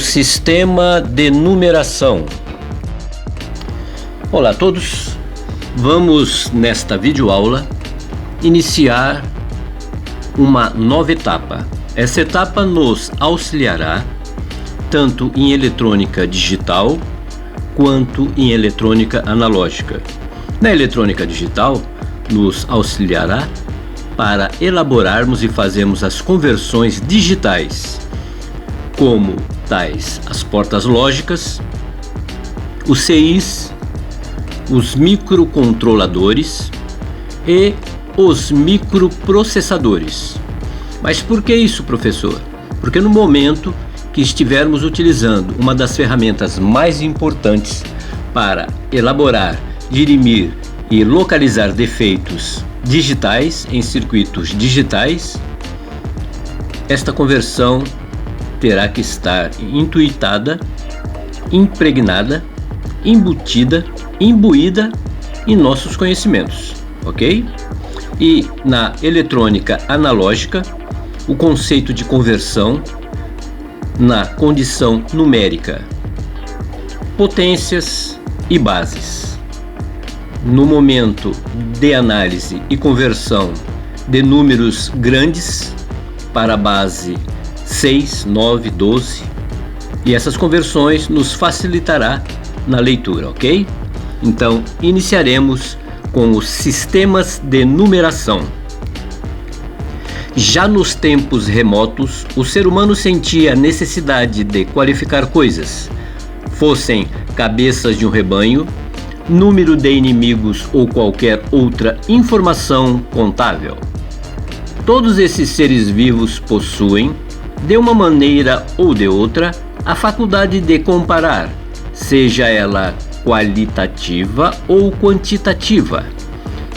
sistema de numeração. Olá a todos, vamos nesta videoaula iniciar uma nova etapa. Essa etapa nos auxiliará tanto em eletrônica digital quanto em eletrônica analógica. Na eletrônica digital, nos auxiliará para elaborarmos e fazermos as conversões digitais, como tais as portas lógicas, os CIs, os microcontroladores e os microprocessadores. Mas por que isso, professor? Porque no momento que estivermos utilizando uma das ferramentas mais importantes para elaborar, dirimir e localizar defeitos digitais em circuitos digitais, esta conversão terá que estar intuitada, impregnada, embutida, imbuída em nossos conhecimentos, ok? E na eletrônica analógica, o conceito de conversão na condição numérica, potências e bases. No momento de análise e conversão de números grandes para a base 6, 9, 12, e essas conversões nos facilitará na leitura, ok? Então, iniciaremos com os sistemas de numeração. Já nos tempos remotos, o ser humano sentia a necessidade de qualificar coisas, fossem cabeças de um rebanho, número de inimigos ou qualquer outra informação contável. Todos esses seres vivos possuem, de uma maneira ou de outra, a faculdade de comparar, seja ela qualitativa ou quantitativa,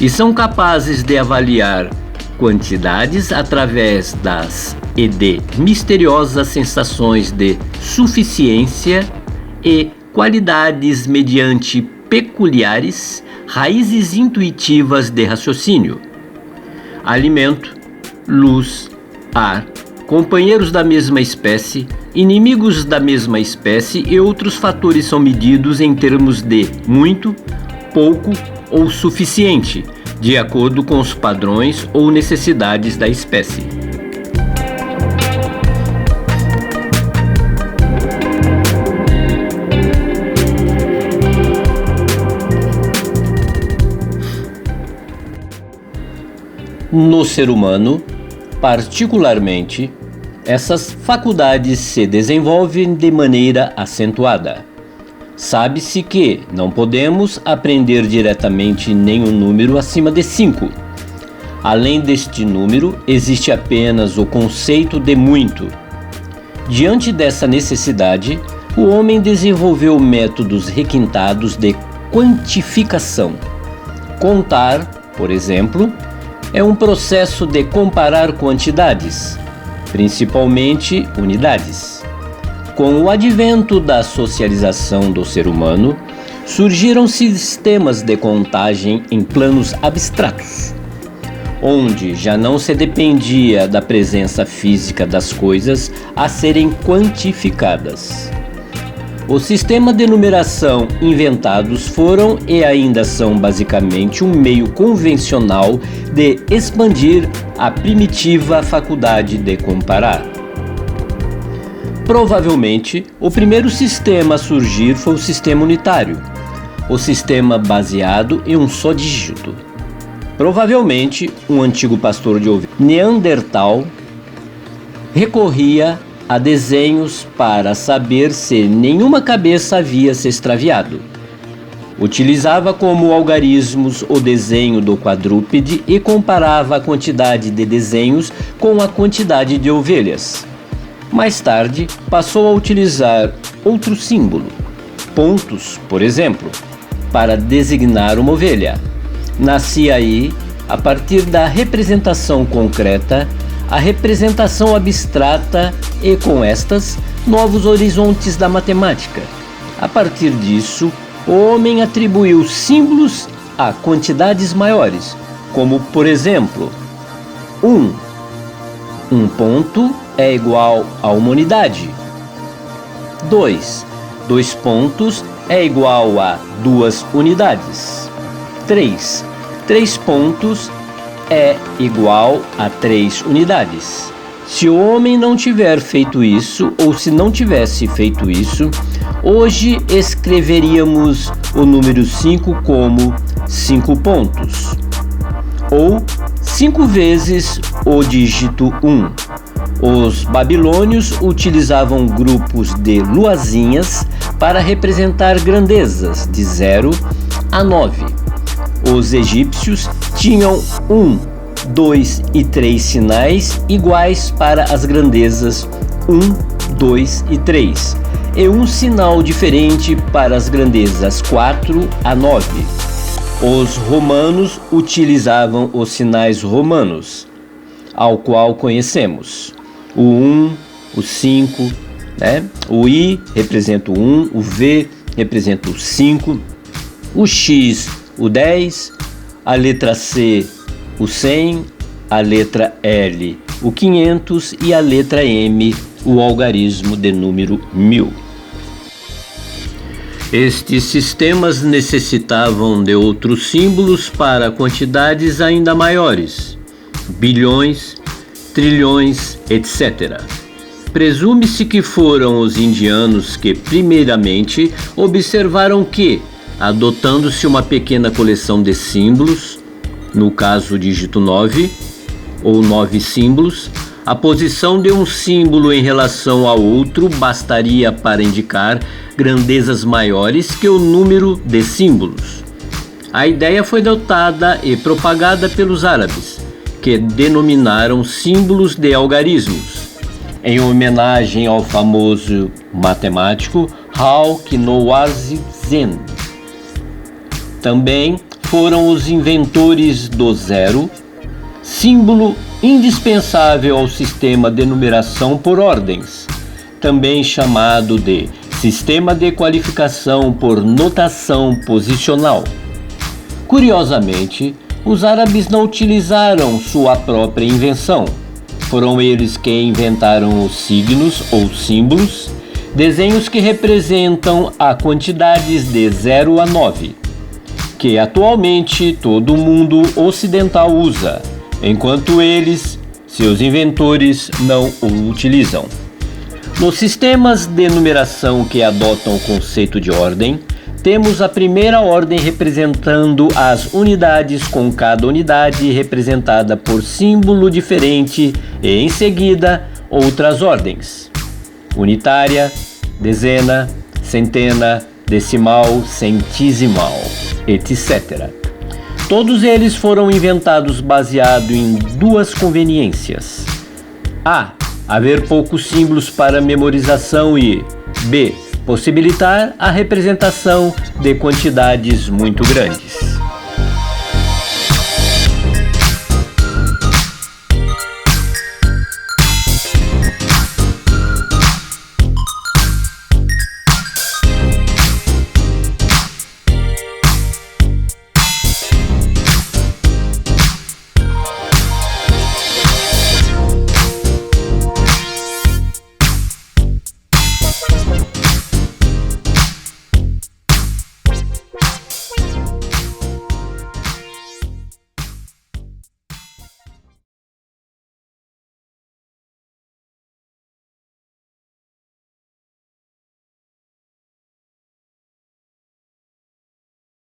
e são capazes de avaliar quantidades através das e de misteriosas sensações de suficiência e qualidades mediante peculiares raízes intuitivas de raciocínio. Alimento, luz, ar, companheiros da mesma espécie, inimigos da mesma espécie e outros fatores são medidos em termos de muito, pouco ou suficiente, de acordo com os padrões ou necessidades da espécie. No ser humano, particularmente, essas faculdades se desenvolvem de maneira acentuada. Sabe-se que não podemos aprender diretamente nenhum número acima de 5. Além deste número, existe apenas o conceito de muito. Diante dessa necessidade, o homem desenvolveu métodos requintados de quantificação. Contar, por exemplo, é um processo de comparar quantidades, principalmente unidades. Com o advento da socialização do ser humano, surgiram sistemas de contagem em planos abstratos, onde já não se dependia da presença física das coisas a serem quantificadas. Os sistemas de numeração inventados foram e ainda são basicamente um meio convencional de expandir a primitiva faculdade de comparar. Provavelmente, o primeiro sistema a surgir foi o sistema unitário, o sistema baseado em um só dígito. Provavelmente, um antigo pastor de ovelhas Neandertal recorria a desenhos para saber se nenhuma cabeça havia se extraviado. Utilizava como algarismos o desenho do quadrúpede e comparava a quantidade de desenhos com a quantidade de ovelhas. Mais tarde, passou a utilizar outro símbolo, pontos, por exemplo, para designar uma ovelha. Nascia aí, a partir da representação concreta, a representação abstrata e, com estas, novos horizontes da matemática. A partir disso, o homem atribuiu símbolos a quantidades maiores, como, por exemplo, 1. Um ponto é igual a uma unidade. 2. 2 pontos é igual a 2 unidades. 3. 3 pontos é igual a 3 unidades. Se o homem não tiver feito isso, ou se não tivesse feito isso, hoje escreveríamos o número 5 como 5 pontos, ou 5 vezes o dígito 1. Os babilônios utilizavam grupos de luazinhas para representar grandezas de 0 a 9. Os egípcios tinham 1, 2 e 3 sinais iguais para as grandezas 1, 2 e 3, e um sinal diferente para as grandezas 4 a 9. Os romanos utilizavam os sinais romanos, ao qual conhecemos. O 1, o 5, O I representa o 1, o V representa o 5, o X, o 10, a letra C, o 100, a letra L, o 500 e a letra M, o algarismo de número 1000. Estes sistemas necessitavam de outros símbolos para quantidades ainda maiores, bilhões, trilhões, etc. Presume-se que foram os indianos que, primeiramente, observaram que, adotando-se uma pequena coleção de símbolos, no caso o dígito 9, ou 9 símbolos, a posição de um símbolo em relação ao outro bastaria para indicar grandezas maiores que o número de símbolos. A ideia foi adotada e propagada pelos árabes, que denominaram símbolos de algarismos, em homenagem ao famoso matemático Al-Khwarizmi. Também foram os inventores do zero, símbolo indispensável ao sistema de numeração por ordens, também chamado de sistema de qualificação por notação posicional. Curiosamente, os árabes não utilizaram sua própria invenção. Foram eles que inventaram os signos ou símbolos, desenhos que representam a quantidades de 0 a 9, que atualmente todo o mundo ocidental usa, enquanto eles, seus inventores, não o utilizam. Nos sistemas de numeração que adotam o conceito de ordem, temos a primeira ordem representando as unidades, com cada unidade representada por símbolo diferente, e em seguida outras ordens: unitária, dezena, centena, decimal, centesimal, etc. Todos eles foram inventados baseado em duas conveniências: A. Haver poucos símbolos para memorização e B. Possibilitar a representação de quantidades muito grandes.